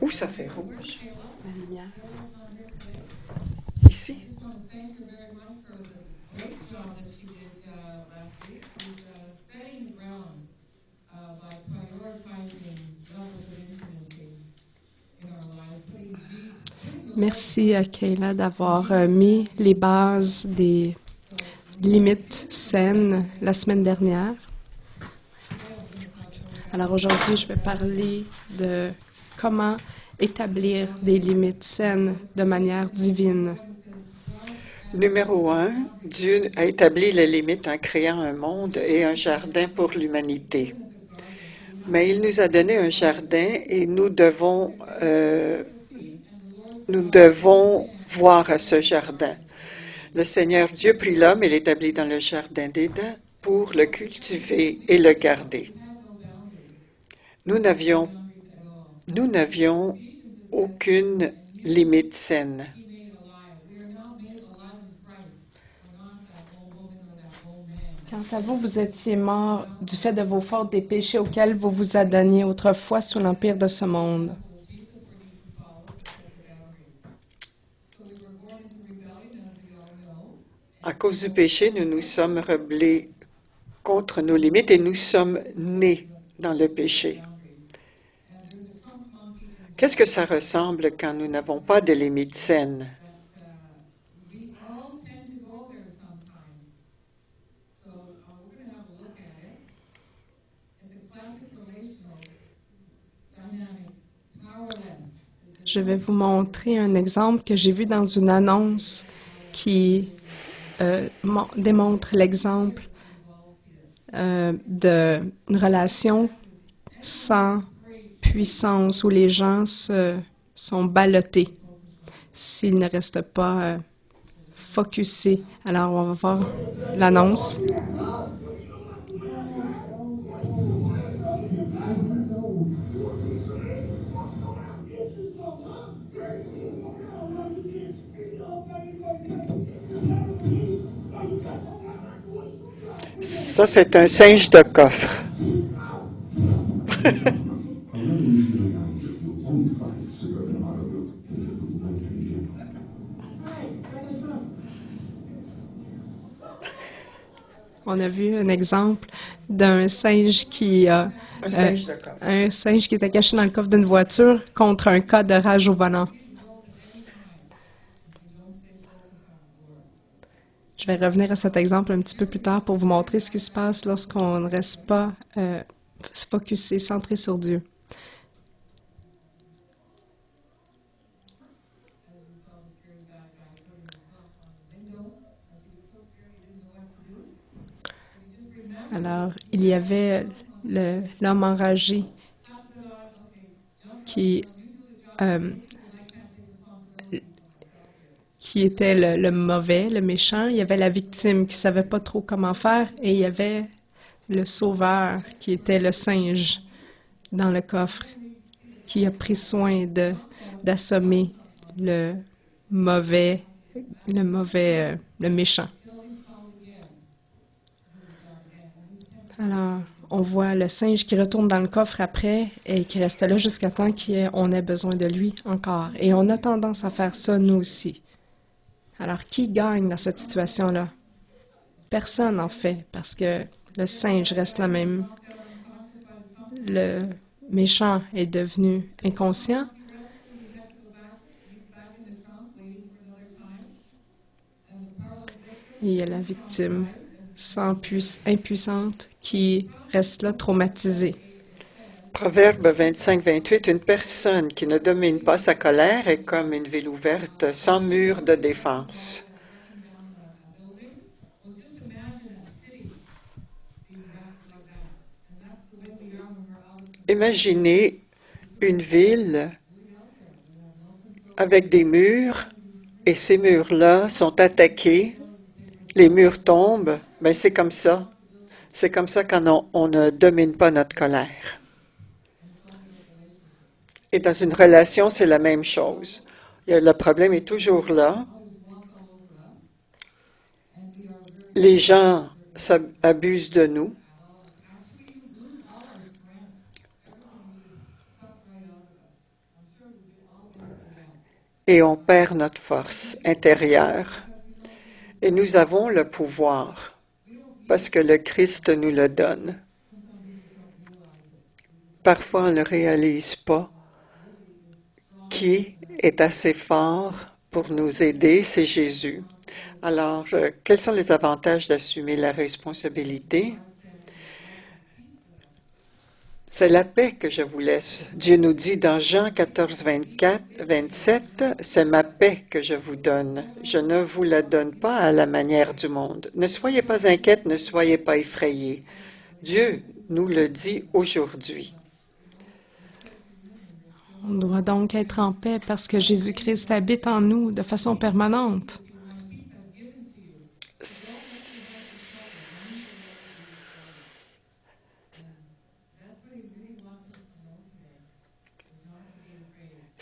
Où ça fait rouge? La lumière. Ici? Merci à Kayla d'avoir mis les bases des limites saines la semaine dernière. Alors aujourd'hui, je vais parler de comment établir des limites saines de manière divine. Numéro 1, Dieu a établi les limites en créant un monde et un jardin pour l'humanité. Mais il nous a donné un jardin et nous devons voir à ce jardin. Le Seigneur Dieu prit l'homme et l'établit dans le jardin d'Éden pour le cultiver et le garder. Nous n'avions aucune limite saine. Quant à vous, vous étiez mort du fait de vos fautes des péchés auxquels vous vous adonniez autrefois sous l'empire de ce monde. À cause du péché, nous nous sommes rebellés contre nos limites et nous sommes nés dans le péché. Qu'est-ce que ça ressemble quand nous n'avons pas de limites saines? Je vais vous montrer un exemple que j'ai vu dans une annonce qui démontre l'exemple d'une relation sans puissance où les gens sont ballottés s'ils ne restent pas focusés. Alors, on va voir l'annonce. Ça, c'est un singe de coffre. On a vu un exemple d'un singe qui a Un singe de coffre. un singe qui était caché dans le coffre d'une voiture contre un cas de rage au volant. Je vais revenir à cet exemple un petit peu plus tard pour vous montrer ce qui se passe lorsqu'on ne reste pas focusé, centré sur Dieu. Alors, il y avait l'homme enragé qui était le mauvais, le méchant. Il y avait la victime qui savait pas trop comment faire et il y avait le sauveur qui était le singe dans le coffre qui a pris soin d'assommer le mauvais, le méchant. Alors, on voit le singe qui retourne dans le coffre après et qui reste là jusqu'à temps qu'on ait besoin de lui encore. Et on a tendance à faire ça, nous aussi. Alors, qui gagne dans cette situation-là? Personne, en fait, parce que le singe reste la même. Le méchant est devenu inconscient. Et il y a la victime impuissante qui reste là traumatisée. Proverbe 25-28, une personne qui ne domine pas sa colère est comme une ville ouverte sans mur de défense. Imaginez une ville avec des murs et ces murs-là sont attaqués, les murs tombent, ben c'est comme ça. C'est comme ça quand on ne domine pas notre colère. Et dans une relation, c'est la même chose. Le problème est toujours là. Les gens abusent de nous. et on perd notre force intérieure. Et nous avons le pouvoir parce que le Christ nous le donne. Parfois, on ne réalise pas qui est assez fort pour nous aider, c'est Jésus. Alors, quels sont les avantages d'assumer la responsabilité? C'est la paix que je vous laisse. Dieu nous dit dans Jean 14, 27, « C'est ma paix que je vous donne. Je ne vous la donne pas à la manière du monde. Ne soyez pas inquiètes, ne soyez pas effrayés. » Dieu nous le dit aujourd'hui. On doit donc être en paix parce que Jésus-Christ habite en nous de façon permanente.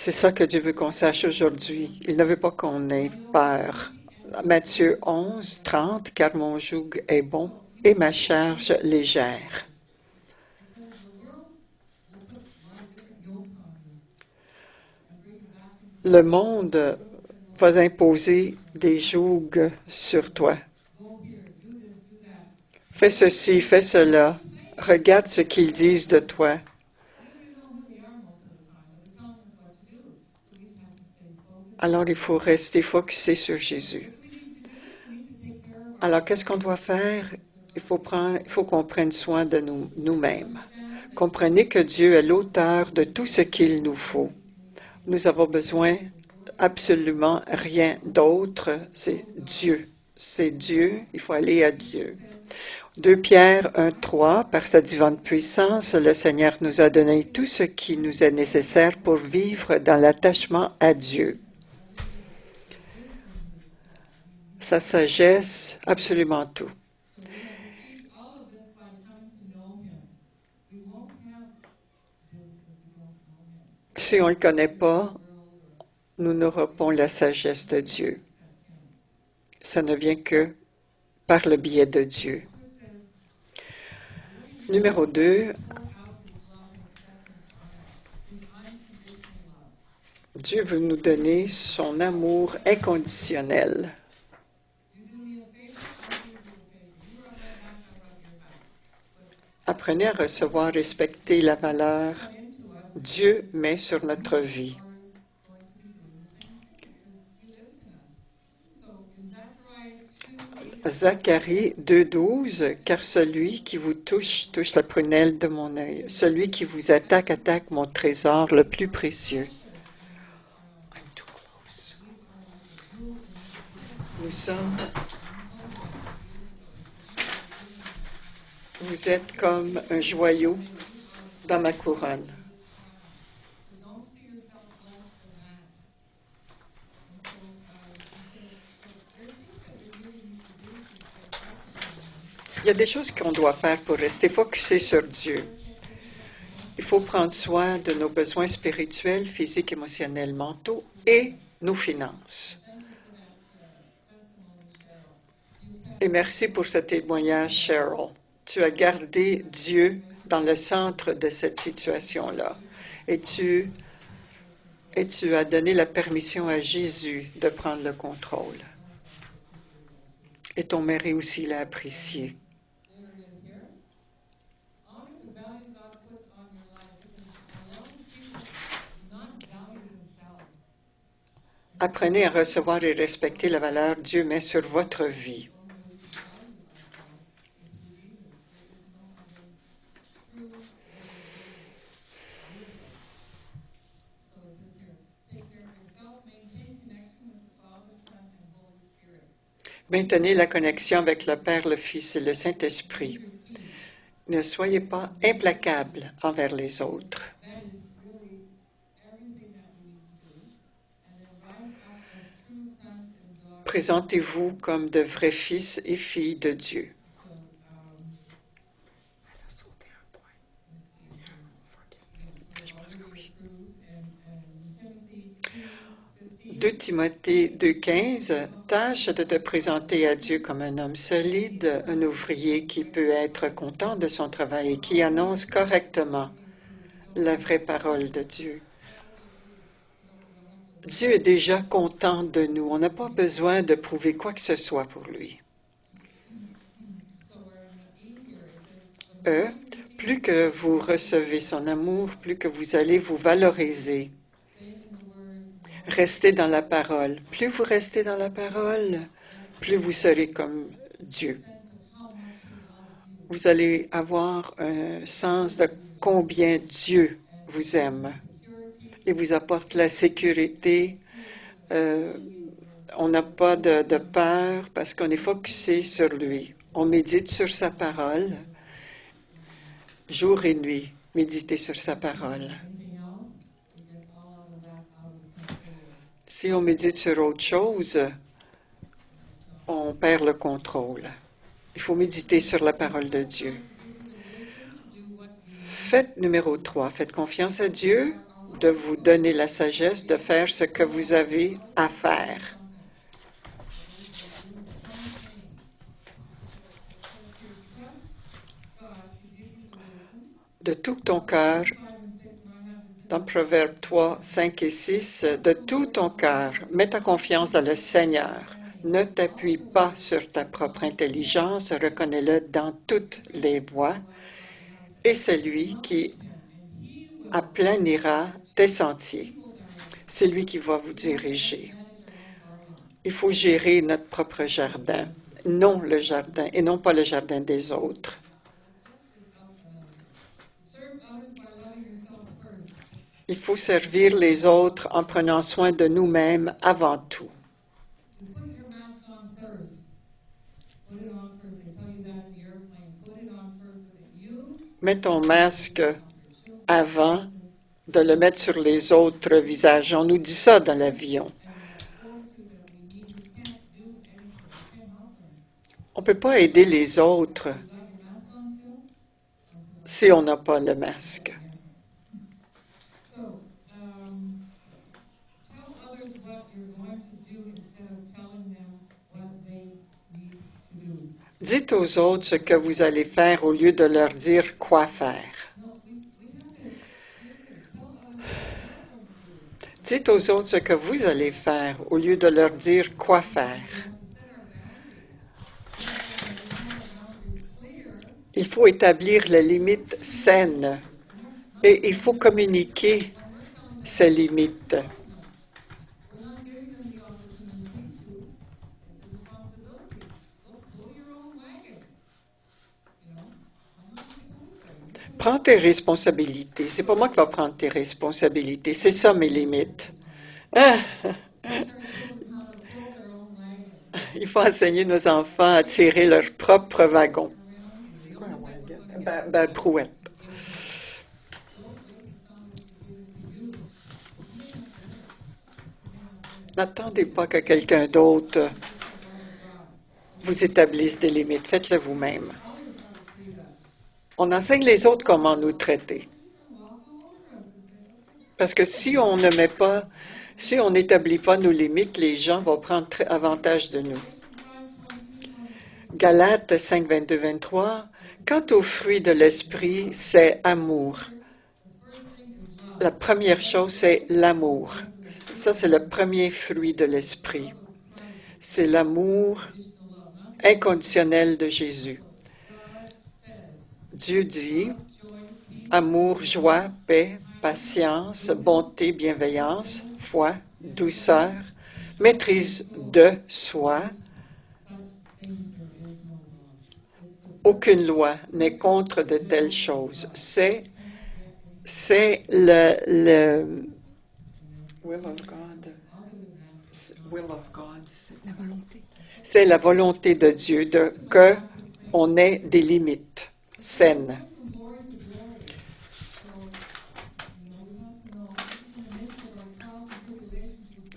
C'est ça que Dieu veut qu'on sache aujourd'hui. Il ne veut pas qu'on ait peur. Matthieu 11, 30, « Car mon joug est bon et ma charge légère. » Le monde va imposer des jougs sur toi. Fais ceci, fais cela. Regarde ce qu'ils disent de toi. Alors, il faut rester focusé sur Jésus. Alors, qu'est-ce qu'on doit faire? Il faut qu'on prenne soin de nous-mêmes. Comprenez que Dieu est l'auteur de tout ce qu'il nous faut. Nous avons besoin absolument rien d'autre. C'est Dieu. C'est Dieu. Il faut aller à Dieu. 2 Pierre 1, 3, par sa divine puissance, le Seigneur nous a donné tout ce qui nous est nécessaire pour vivre dans l'attachement à Dieu. Sa sagesse, absolument tout. Si on ne le connaît pas, nous n'aurons pas la sagesse de Dieu. Ça ne vient que par le biais de Dieu. Numéro 2, Dieu veut nous donner son amour inconditionnel. Apprenez à recevoir, respecter la valeur que Dieu met sur notre vie. Zacharie 2,12, « Car celui qui vous touche, touche la prunelle de mon œil. Celui qui vous attaque, attaque mon trésor le plus précieux. » Vous êtes comme un joyau dans ma couronne. Il y a des choses qu'on doit faire pour rester focusé sur Dieu. Il faut prendre soin de nos besoins spirituels, physiques, émotionnels, mentaux et nos finances. Et merci pour ce témoignage, Cheryl. Tu as gardé Dieu dans le centre de cette situation-là. Et tu as donné la permission à Jésus de prendre le contrôle. Et ton mari aussi l'a apprécié. Apprenez à recevoir et respecter la valeur que Dieu met sur votre vie. Maintenez la connexion avec le Père, le Fils et le Saint-Esprit. Ne soyez pas implacables envers les autres. Présentez-vous comme de vrais fils et filles de Dieu. Je pense que oui. 2 Timothée 2,15, tâche de te présenter à Dieu comme un homme solide, un ouvrier qui peut être content de son travail et qui annonce correctement la vraie parole de Dieu. Dieu est déjà content de nous. On n'a pas besoin de prouver quoi que ce soit pour lui. Plus que vous recevez son amour, plus que vous allez vous valoriser. Restez dans la parole. Plus vous restez dans la parole, plus vous serez comme Dieu. Vous allez avoir un sens de combien Dieu vous aime et vous apporte la sécurité. On n'a pas de peur parce qu'on est focusé sur lui. On médite sur sa parole. Jour et nuit, méditez sur sa parole. Si on médite sur autre chose, on perd le contrôle. Il faut méditer sur la parole de Dieu. Faites numéro 3. Faites confiance à Dieu de vous donner la sagesse de faire ce que vous avez à faire. De tout ton cœur, dans Proverbes 3, 5 et 6, de tout ton cœur, mets ta confiance dans le Seigneur. Ne t'appuie pas sur ta propre intelligence, reconnais-le dans toutes les voies, et c'est lui qui aplanira tes sentiers. C'est lui qui va vous diriger. Il faut gérer notre propre jardin, non le jardin, et non pas le jardin des autres. Il faut servir les autres en prenant soin de nous-mêmes avant tout. Mets ton masque avant de le mettre sur les autres visages. On nous dit ça dans l'avion. On ne peut pas aider les autres si on n'a pas le masque. Dites aux autres ce que vous allez faire au lieu de leur dire quoi faire. Dites aux autres ce que vous allez faire au lieu de leur dire quoi faire. Il faut établir les limites saines et il faut communiquer ces limites. Prends tes responsabilités. C'est pas moi qui va prendre tes responsabilités. C'est ça mes limites. Il faut enseigner nos enfants à tirer leur propre wagon. Brouette. N'attendez pas que quelqu'un d'autre vous établisse des limites. Faites-le vous-même. On enseigne les autres comment nous traiter. Parce que si on n'établit pas nos limites, les gens vont prendre avantage de nous. Galates 5, 22, 23. Quant au fruit de l'esprit, c'est amour. La première chose, c'est l'amour. Ça, c'est le premier fruit de l'esprit. C'est l'amour inconditionnel de Jésus. Dieu dit amour, joie, paix, patience, bonté, bienveillance, foi, douceur, maîtrise de soi. Aucune loi n'est contre de telles choses. C'est le will of God. Will of God. La volonté. C'est la volonté de Dieu que on ait des limites saines.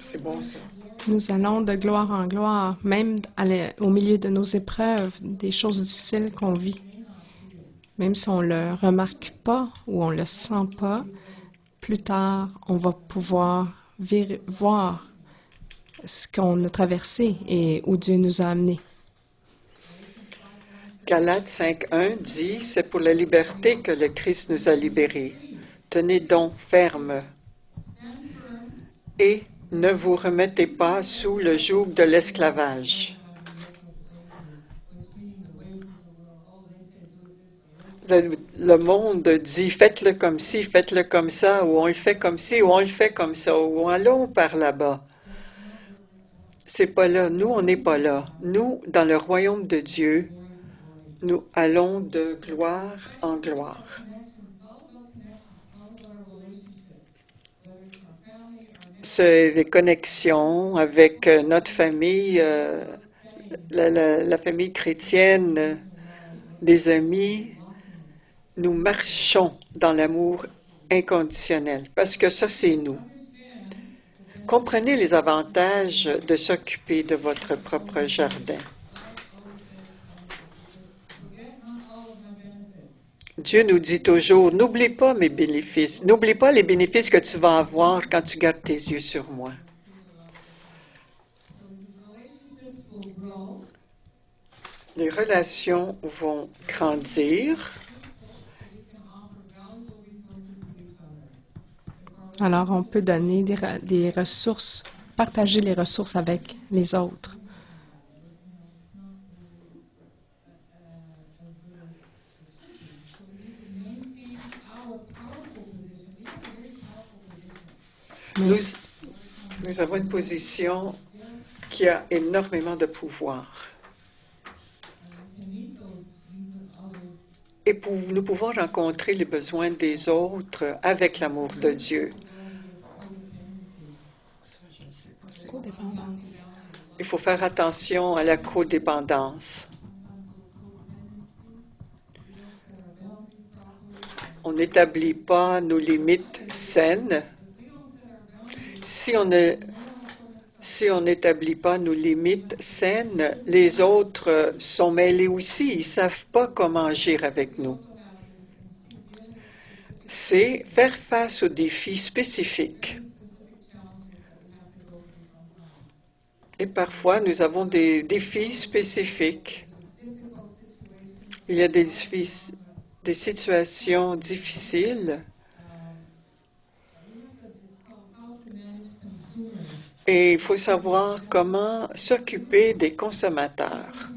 C'est bon ça. Nous allons de gloire en gloire, même au milieu de nos épreuves, des choses difficiles qu'on vit. Même si on ne le remarque pas ou on ne le sent pas, plus tard, on va pouvoir voir ce qu'on a traversé et où Dieu nous a amenés. Galates 5.1 dit, c'est pour la liberté que le Christ nous a libérés. Tenez donc ferme et Ne vous remettez pas sous le joug de l'esclavage. Le monde dit faites-le comme ci, faites-le comme ça, ou on le fait comme ci, ou on le fait comme ça, ou allons par là-bas. C'est pas là. Nous, on n'est pas là. Nous, dans le royaume de Dieu, nous allons de gloire en gloire. C'est des connexions avec notre famille, la famille chrétienne, des amis. Nous marchons dans l'amour inconditionnel, parce que ça, c'est nous. Comprenez les avantages de s'occuper de votre propre jardin. Dieu nous dit toujours, n'oublie pas mes bénéfices, n'oublie pas les bénéfices que tu vas avoir quand tu gardes tes yeux sur moi. Les relations vont grandir. Alors, on peut donner des ressources, partager les ressources avec les autres. Nous avons une position qui a énormément de pouvoir. Et nous pouvons rencontrer les besoins des autres avec l'amour de Dieu. Il faut faire attention à la codépendance. On n'établit pas nos limites saines. Si on n'établit pas nos limites saines, les autres sont mêlés aussi. Ils ne savent pas comment agir avec nous. C'est faire face aux défis spécifiques. Et parfois, nous avons des défis spécifiques. Il y a des situations difficiles. Et il faut savoir comment s'occuper des consommateurs.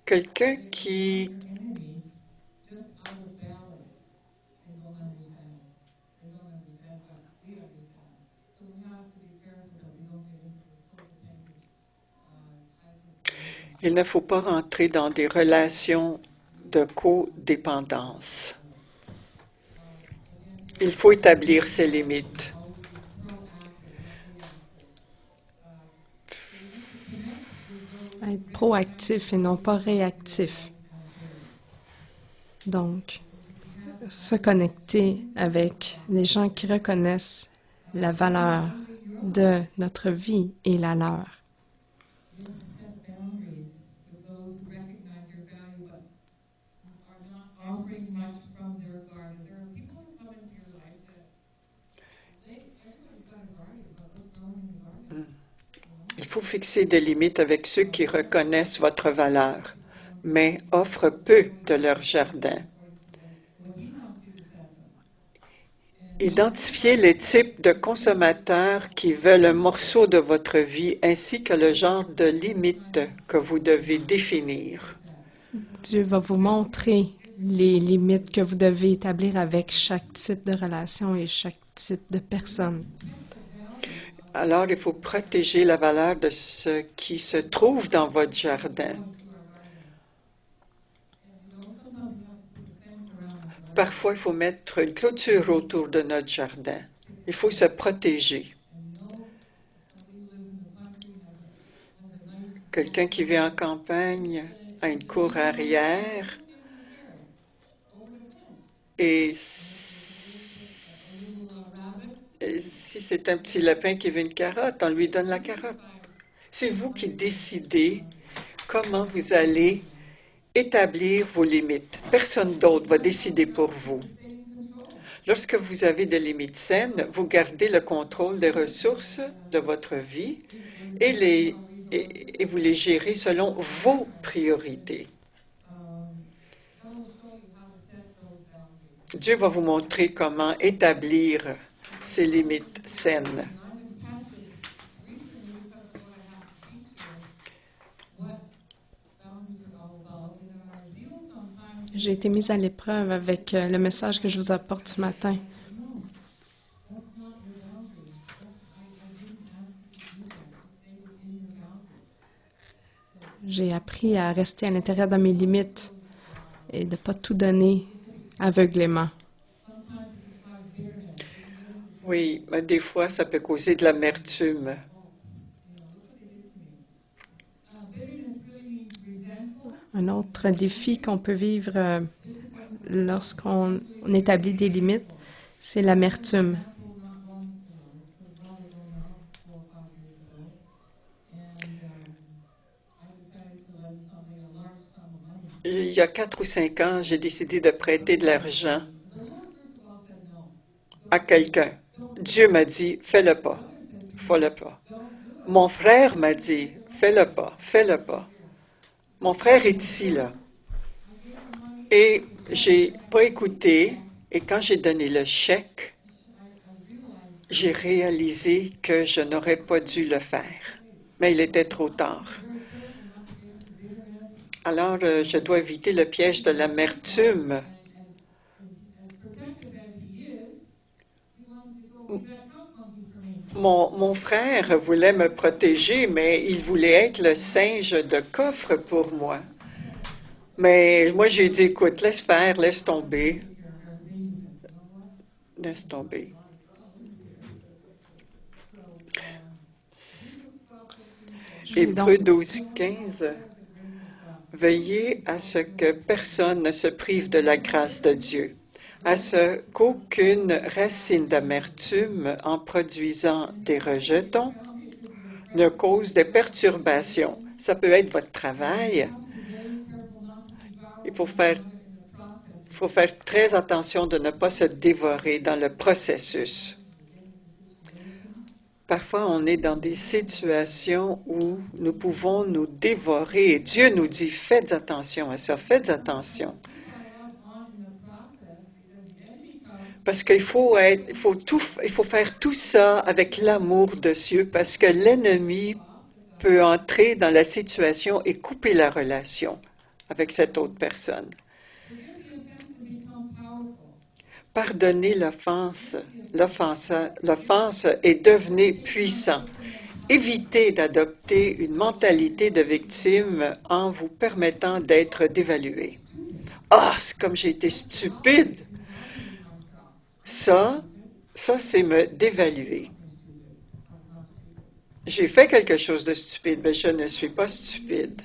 Quelqu'un qui il ne faut pas rentrer dans des relations de codépendance. Il faut établir ses limites. Être proactif et non pas réactif. Donc, se connecter avec les gens qui reconnaissent la valeur de notre vie et la leur. Il faut fixer des limites avec ceux qui reconnaissent votre valeur, mais offrent peu de leur jardin. Identifiez les types de consommateurs qui veulent un morceau de votre vie ainsi que le genre de limites que vous devez définir. Dieu va vous montrer les limites que vous devez établir avec chaque type de relation et chaque type de personne. Alors, il faut protéger la valeur de ce qui se trouve dans votre jardin. Parfois, il faut mettre une clôture autour de notre jardin. Il faut se protéger. Quelqu'un qui vit en campagne a une cour arrière et si c'est un petit lapin qui veut une carotte, on lui donne la carotte. C'est vous qui décidez comment vous allez établir vos limites. Personne d'autre va décider pour vous. Lorsque vous avez des limites saines, vous gardez le contrôle des ressources de votre vie et vous les gérez selon vos priorités. Dieu va vous montrer comment établir ses limites saines. J'ai été mise à l'épreuve avec le message que je vous apporte ce matin. J'ai appris à rester à l'intérieur de mes limites et de ne pas tout donner aveuglément. Oui, mais des fois, ça peut causer de l'amertume. Un autre défi qu'on peut vivre lorsqu'on établit des limites, c'est l'amertume. Il y a 4 ou 5 ans, j'ai décidé de prêter de l'argent à quelqu'un. Dieu m'a dit, fais-le pas, fais-le pas. Mon frère m'a dit, fais-le pas, fais-le pas. Mon frère est ici, là. Et j'ai pas écouté, et quand j'ai donné le chèque, j'ai réalisé que je n'aurais pas dû le faire. Mais il était trop tard. Alors, je dois éviter le piège de l'amertume. Mon frère voulait me protéger, mais il voulait être le singe de coffre pour moi. Mais moi, j'ai dit, écoute, laisse faire, laisse tomber. Laisse tomber. Hébreux 12, 15. Veillez à ce que personne ne se prive de la grâce de Dieu, à ce qu'aucune racine d'amertume en produisant des rejetons ne cause des perturbations. Ça peut être votre travail. Il faut faire très attention de ne pas se dévorer dans le processus. Parfois, on est dans des situations où nous pouvons nous dévorer et Dieu nous dit, faites attention à ça, faites attention. Parce qu'il faut faire tout ça avec l'amour de Dieu parce que l'ennemi peut entrer dans la situation et couper la relation avec cette autre personne. Pardonnez l'offense et devenez puissant. Évitez d'adopter une mentalité de victime en vous permettant d'être dévalué. Ah, c'est comme j'ai été stupide. Ça, c'est me dévaluer. J'ai fait quelque chose de stupide, mais je ne suis pas stupide.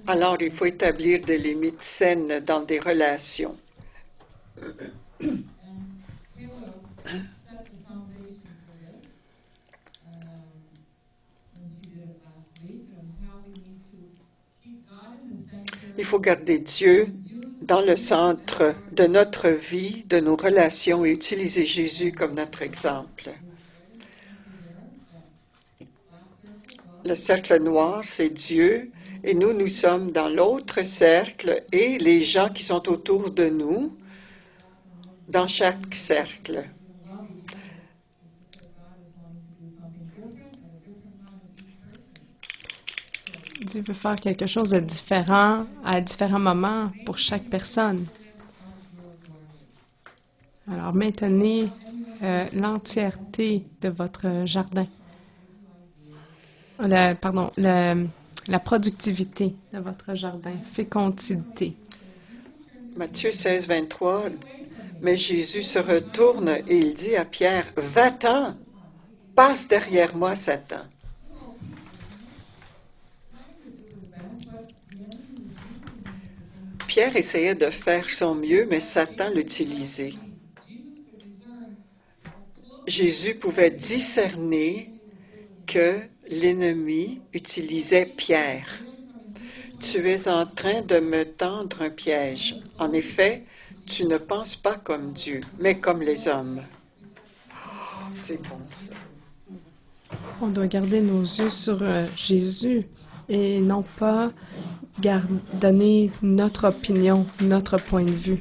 Alors, il faut établir des limites saines dans des relations. Il faut garder Dieu dans le centre de notre vie, de nos relations et utiliser Jésus comme notre exemple. Le cercle noir, c'est Dieu. Et nous sommes dans l'autre cercle et les gens qui sont autour de nous, dans chaque cercle. Dieu veut faire quelque chose de différent à différents moments pour chaque personne. Alors, maintenez l'entièreté de votre jardin. La productivité de votre jardin, fécondité. Matthieu 16, 23, mais Jésus se retourne et il dit à Pierre, « Va-t'en, passe derrière moi, Satan. » Pierre essayait de faire son mieux, mais Satan l'utilisait. Jésus pouvait discerner que l'ennemi utilisait Pierre. Tu es en train de me tendre un piège. En effet, tu ne penses pas comme Dieu, mais comme les hommes. C'est bon, ça. On doit garder nos yeux sur Jésus et non pas donner notre opinion, notre point de vue.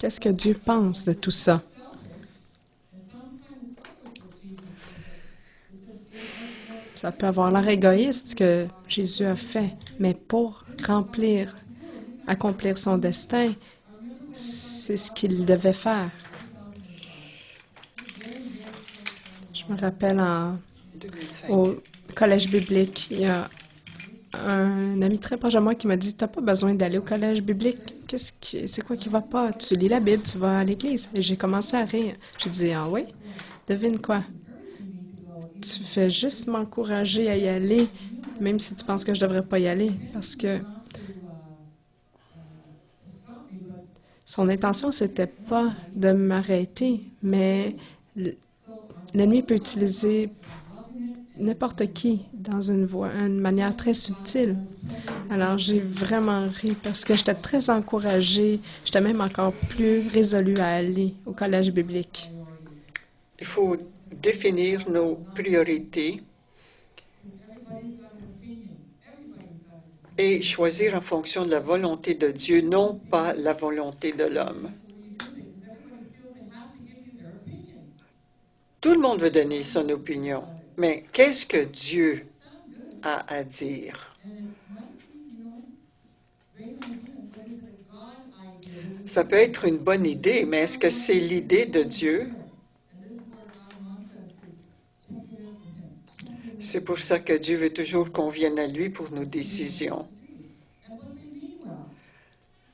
Qu'est-ce que Dieu pense de tout ça? Ça peut avoir l'air égoïste ce que Jésus a fait, mais pour accomplir son destin, c'est ce qu'il devait faire. Je me rappelle 2005. au collège biblique, il y a un ami très proche de moi qui m'a dit, t'as pas besoin d'aller au collège biblique. C'est quoi qui va pas? Tu lis la Bible, tu vas à l'église. Et j'ai commencé à rire. J'ai dit, ah oui? Devine quoi? Tu fais juste m'encourager à y aller, même si tu penses que je devrais pas y aller, parce que son intention, c'était pas de m'arrêter, mais l'ennemi peut utiliser n'importe qui dans une manière très subtile. Alors, j'ai vraiment ri parce que j'étais très encouragée. J'étais même encore plus résolue à aller au collège biblique. Il faut définir nos priorités et choisir en fonction de la volonté de Dieu, non pas la volonté de l'homme. Tout le monde veut donner son opinion, mais qu'est-ce que Dieu a à dire? Ça peut être une bonne idée, mais est-ce que c'est l'idée de Dieu? C'est pour ça que Dieu veut toujours qu'on vienne à lui pour nos décisions.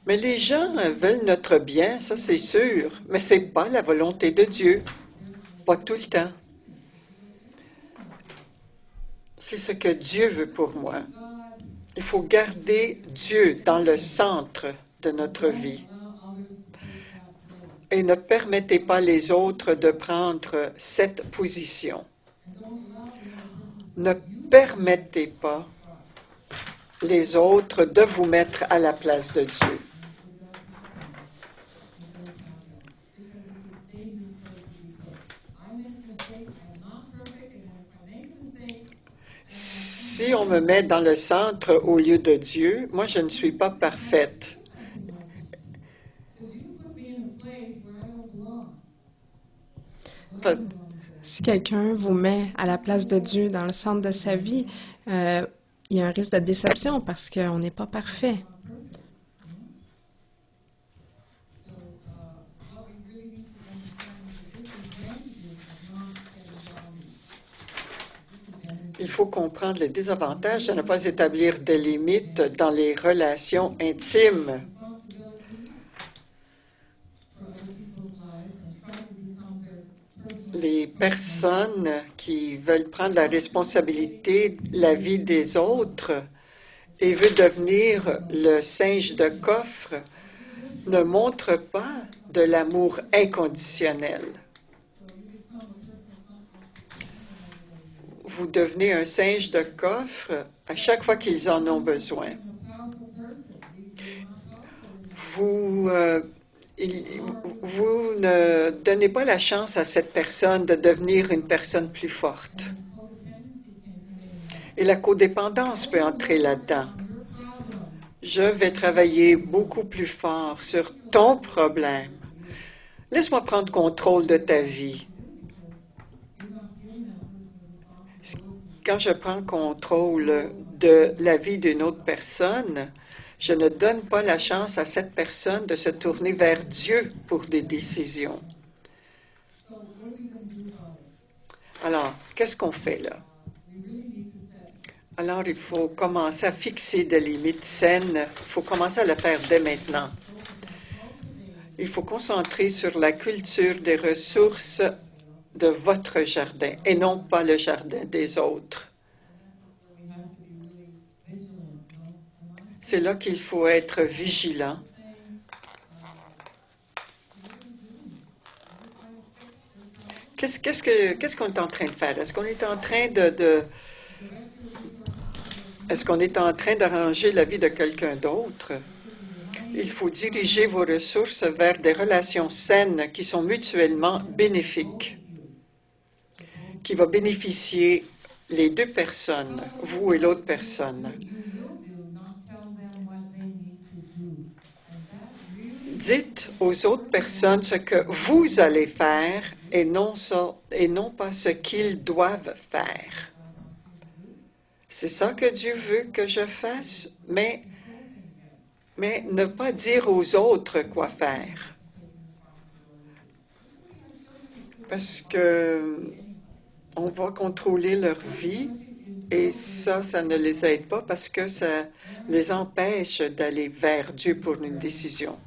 Mais les gens veulent notre bien, ça c'est sûr, mais ce n'est pas la volonté de Dieu, pas tout le temps. C'est ce que Dieu veut pour moi. Il faut garder Dieu dans le centre de notre vie. Et ne permettez pas les autres de prendre cette position. Ne permettez pas les autres de vous mettre à la place de Dieu. Si on me met dans le centre au lieu de Dieu, moi je ne suis pas parfaite. Si quelqu'un vous met à la place de Dieu dans le centre de sa vie, il y a un risque de déception parce qu'on n'est pas parfait. Il faut comprendre les désavantages de ne pas établir de limites dans les relations intimes. Les personnes qui veulent prendre la responsabilité de la vie des autres et veulent devenir le singe de coffre ne montrent pas de l'amour inconditionnel. Vous devenez un singe de coffre à chaque fois qu'ils en ont besoin. Vous ne donnez pas la chance à cette personne de devenir une personne plus forte. Et la codépendance peut entrer là-dedans. Je vais travailler beaucoup plus fort sur ton problème. Laisse-moi prendre contrôle de ta vie. Quand je prends contrôle de la vie d'une autre personne, je ne donne pas la chance à cette personne de se tourner vers Dieu pour des décisions. Alors, qu'est-ce qu'on fait là? Alors, il faut commencer à fixer des limites saines. Il faut commencer à le faire dès maintenant. Il faut concentrer sur la culture des ressources de votre jardin et non pas le jardin des autres. C'est là qu'il faut être vigilant. Qu'est-ce qu'on est en train de faire? Est-ce qu'on est en train Est-ce qu'on est en train d'arranger la vie de quelqu'un d'autre? Il faut diriger vos ressources vers des relations saines qui sont mutuellement bénéfiques, qui vont bénéficier les deux personnes, vous et l'autre personne. dites aux autres personnes ce que vous allez faire et non pas ce qu'ils doivent faire. C'est ça que Dieu veut que je fasse, mais ne pas dire aux autres quoi faire. Parce que on va contrôler leur vie et ça ne les aide pas parce que ça les empêche d'aller vers Dieu pour une décision.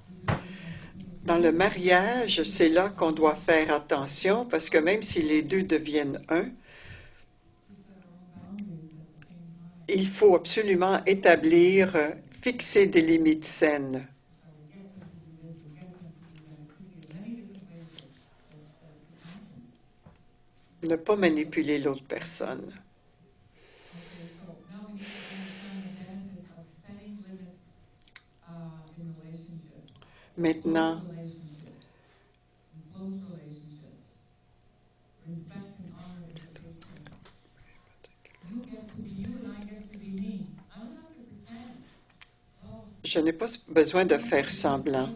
Dans le mariage, c'est là qu'on doit faire attention parce que même si les deux deviennent un, il faut absolument fixer des limites saines. Ne pas manipuler l'autre personne. Maintenant, je n'ai pas besoin de faire semblant.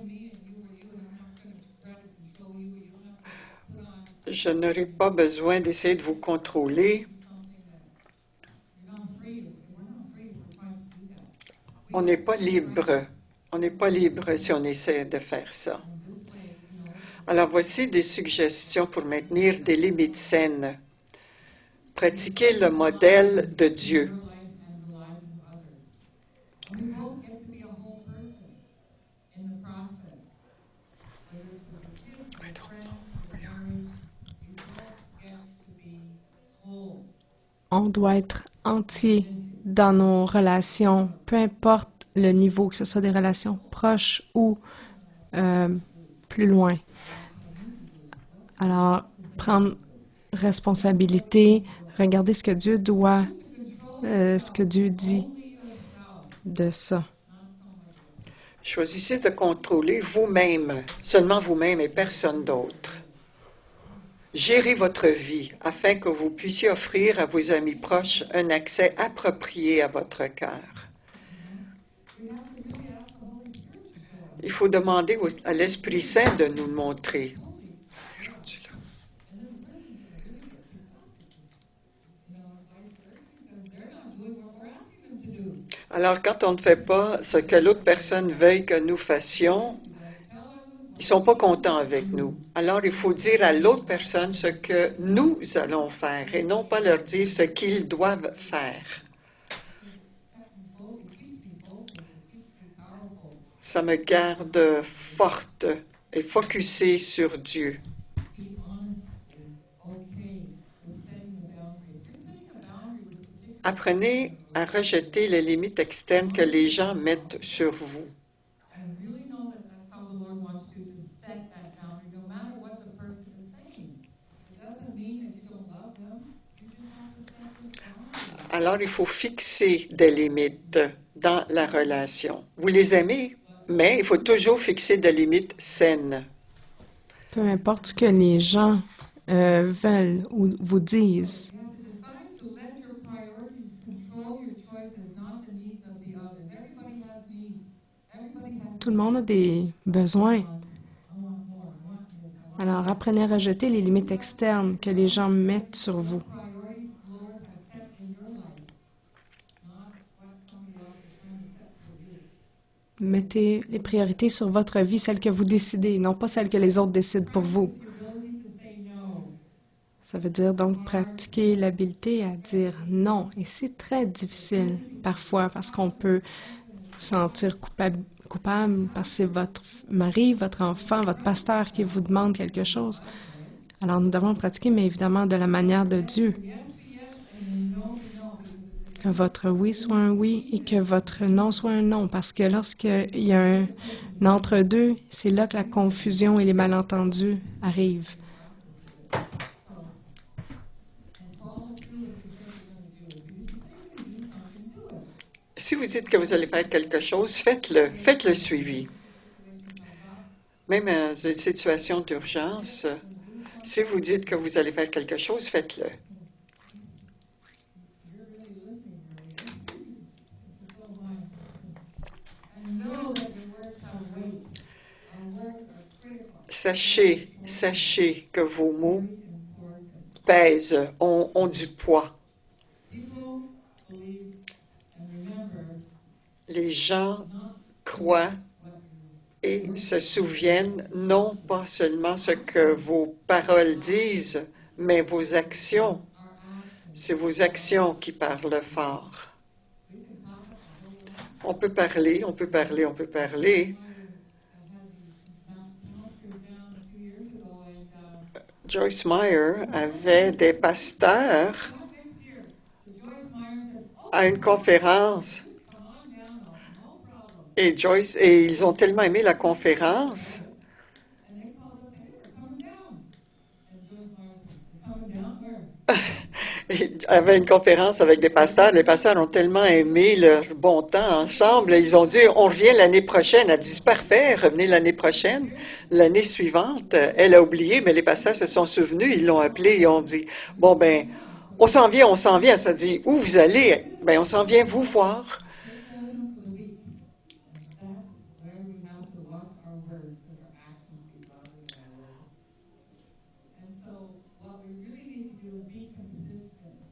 Je n'aurai pas besoin d'essayer de vous contrôler. On n'est pas libre. On n'est pas libre si on essaie de faire ça. Alors voici des suggestions pour maintenir des limites saines. Pratiquer le modèle de Dieu. On doit être entier dans nos relations, peu importe le niveau, que ce soit des relations proches ou plus loin. Alors, prendre responsabilité, regarder ce que Dieu ce que Dieu dit de ça. Choisissez de contrôler vous-même, seulement vous-même et personne d'autre. Gérez votre vie afin que vous puissiez offrir à vos amis proches un accès approprié à votre cœur. Il faut demander à l'Esprit Saint de nous le montrer. Alors, quand on ne fait pas ce que l'autre personne veuille que nous fassions, ils ne sont pas contents avec nous. Alors, il faut dire à l'autre personne ce que nous allons faire et non pas leur dire ce qu'ils doivent faire. Ça me garde forte et focusée sur Dieu. Apprenez à rejeter les limites externes que les gens mettent sur vous. Alors, il faut fixer des limites dans la relation. Vous les aimez, mais il faut toujours fixer des limites saines. Peu importe ce que les gens veulent ou vous disent. Tout le monde a des besoins. Alors, apprenez à rejeter les limites externes que les gens mettent sur vous. Mettez les priorités sur votre vie, celles que vous décidez, non pas celles que les autres décident pour vous. Ça veut dire donc pratiquer l'habileté à dire non. Et c'est très difficile parfois parce qu'on peut sentir coupable parce que c'est votre mari, votre enfant, votre pasteur qui vous demande quelque chose. Alors nous devons pratiquer, mais évidemment de la manière de Dieu. Que votre oui soit un oui et que votre non soit un non. Parce que lorsqu'il y a un entre-deux, c'est là que la confusion et les malentendus arrivent. Si vous dites que vous allez faire quelque chose, faites-le. Faites le suivi. Même dans une situation d'urgence, si vous dites que vous allez faire quelque chose, faites-le. Sachez que vos mots pèsent, ont du poids. Les gens croient et se souviennent non pas seulement ce que vos paroles disent, mais vos actions. C'est vos actions qui parlent fort. On peut parler. Joyce Meyer avait des pasteurs à une conférence et ils ont tellement aimé la conférence. Il avait une conférence avec des pasteurs. Les pasteurs ont tellement aimé leur bon temps ensemble. Ils ont dit, on revient l'année prochaine. Elle a dit, parfait, revenez l'année prochaine. L'année suivante, elle a oublié, mais les pasteurs se sont souvenus. Ils l'ont appelé et ont dit, bon, ben, on s'en vient. Ça dit, où vous allez? Ben, on s'en vient vous voir.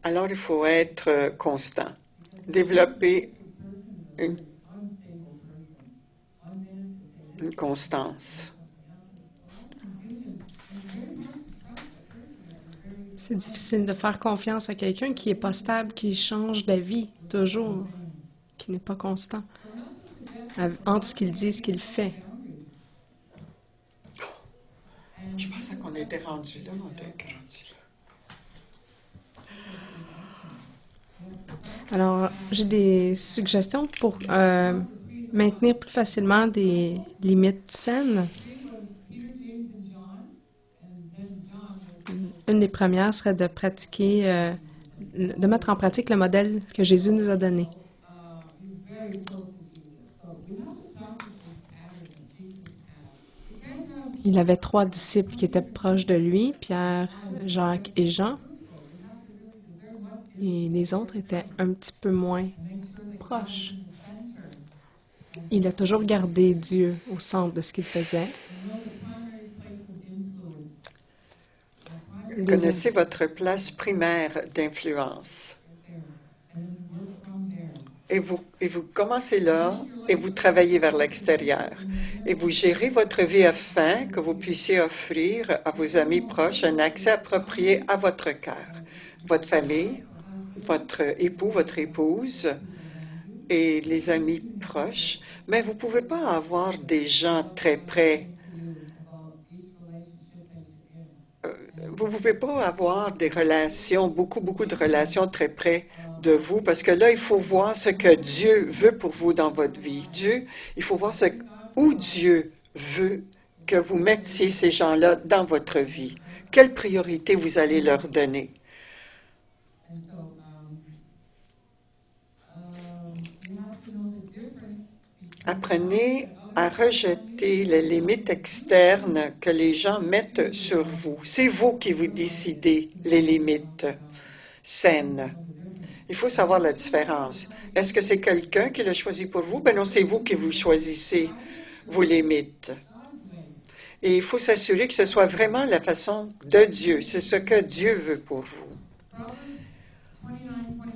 Alors, il faut être constant, développer une constance. C'est difficile de faire confiance à quelqu'un qui n'est pas stable, qui change d'avis toujours, qui n'est pas constant entre ce qu'il dit et ce qu'il fait. Je pensais qu'on était rendu là, Alors, j'ai des suggestions pour maintenir plus facilement des limites saines. Une des premières serait de pratiquer, de mettre en pratique le modèle que Jésus nous a donné. Il avait 3 disciples qui étaient proches de lui, Pierre, Jacques et Jean. Et les autres étaient un petit peu moins proches. Il a toujours gardé Dieu au centre de ce qu'il faisait. Connaissez votre place primaire d'influence. Et vous commencez là et vous travaillez vers l'extérieur. Et vous gérez votre vie afin que vous puissiez offrir à vos amis proches un accès approprié à votre cœur, votre famille, votre époux, votre épouse et les amis proches. Mais vous ne pouvez pas avoir des gens très près. Vous ne pouvez pas avoir des relations, beaucoup de relations très près de vous, parce que là, il faut voir ce que Dieu veut pour vous dans votre vie. Il faut voir où Dieu veut que vous mettiez ces gens-là dans votre vie. Quelle priorité vous allez leur donner? Apprenez à rejeter les limites externes que les gens mettent sur vous. C'est vous qui vous décidez les limites saines. Il faut savoir la différence. Est-ce que c'est quelqu'un qui l'a choisi pour vous? Ben non, c'est vous qui vous choisissez vos limites. Et il faut s'assurer que ce soit vraiment la façon de Dieu. C'est ce que Dieu veut pour vous.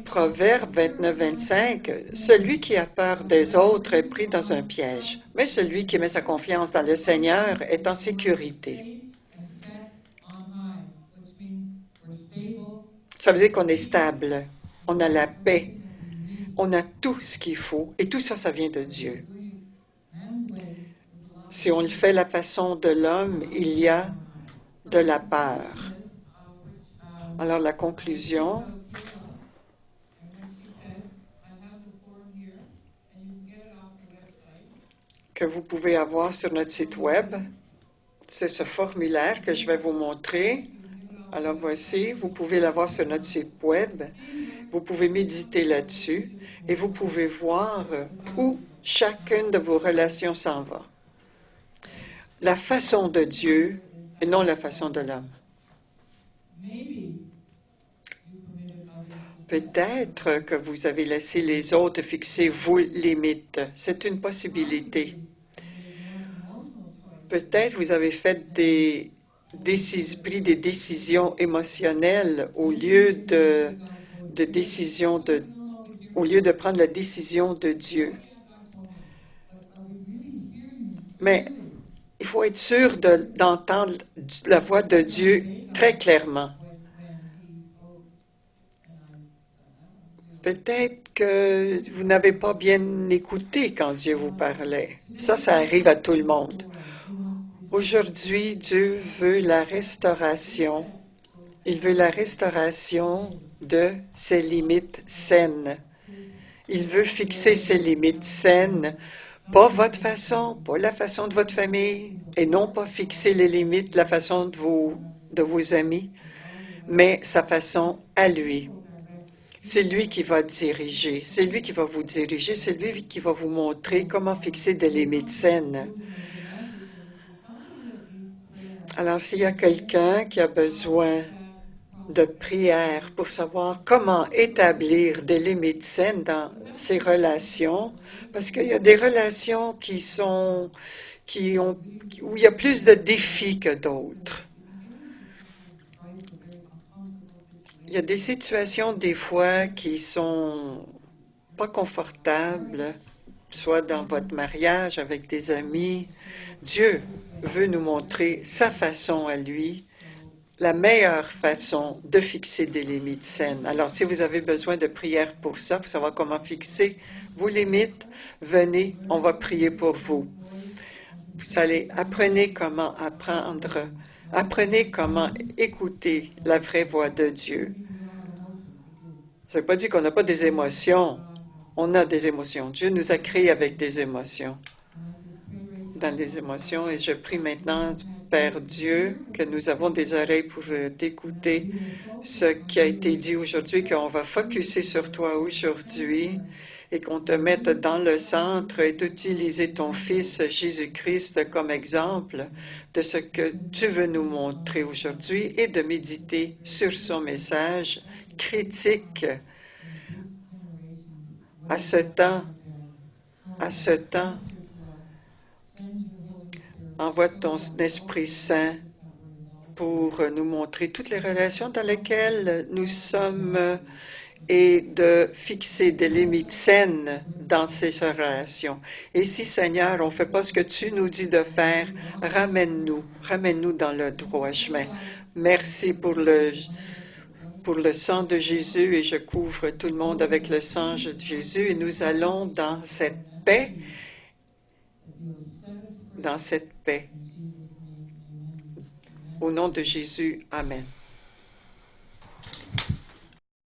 Proverbe 29-25, celui qui a peur des autres est pris dans un piège, mais celui qui met sa confiance dans le Seigneur est en sécurité. Ça veut dire qu'on est stable, on a la paix, on a tout ce qu'il faut, et tout ça, ça vient de Dieu. Si on le fait la façon de l'homme, il y a de la peur. Alors la conclusion, que vous pouvez avoir sur notre site Web. C'est ce formulaire que je vais vous montrer. Alors voici, vous pouvez l'avoir sur notre site Web. Vous pouvez méditer là-dessus et vous pouvez voir où chacune de vos relations s'en va. La façon de Dieu et non la façon de l'homme. Peut-être que vous avez laissé les autres fixer vos limites. C'est une possibilité. Peut-être vous avez fait pris des décisions émotionnelles au lieu de prendre la décision de Dieu. Mais il faut être sûr d'entendre la voix de Dieu très clairement. Peut-être que vous n'avez pas bien écouté quand Dieu vous parlait. Ça arrive à tout le monde. Aujourd'hui, Dieu veut la restauration. Il veut la restauration de ses limites saines. Il veut fixer ses limites saines, pas votre façon, pas la façon de votre famille, et non pas fixer les limites, la façon de vos amis, mais sa façon à lui. C'est lui qui va diriger, c'est lui qui va vous diriger, c'est lui qui va vous montrer comment fixer des limites saines. Alors, s'il y a quelqu'un qui a besoin de prière pour savoir comment établir des limites saines dans ses relations, parce qu'il y a des relations où il y a plus de défis que d'autres. Il y a des situations, des fois, qui sont pas confortables, soit dans votre mariage avec des amis. Dieu veut nous montrer sa façon à lui, la meilleure façon de fixer des limites saines. Alors, si vous avez besoin de prière pour ça, pour savoir comment fixer vos limites, venez, on va prier pour vous. Vous allez, apprenez comment écouter la vraie voix de Dieu. Ça ne veut pas dire qu'on n'a pas des émotions. On a des émotions. Dieu nous a créés avec des émotions. Dans les émotions, et je prie maintenant, Père Dieu, que nous avons des oreilles pour t'écouter ce qui a été dit aujourd'hui, qu'on va focusser sur toi aujourd'hui et qu'on te mette dans le centre et d'utiliser ton Fils Jésus-Christ comme exemple de ce que tu veux nous montrer aujourd'hui et de méditer sur son message critique à ce temps. Envoie ton Esprit Saint pour nous montrer toutes les relations dans lesquelles nous sommes et de fixer des limites saines dans ces relations. Et si, Seigneur, on ne fait pas ce que tu nous dis de faire, ramène-nous dans le droit chemin. Merci pour le sang de Jésus, et je couvre tout le monde avec le sang de Jésus, et nous allons dans cette paix. Au nom de Jésus, Amen.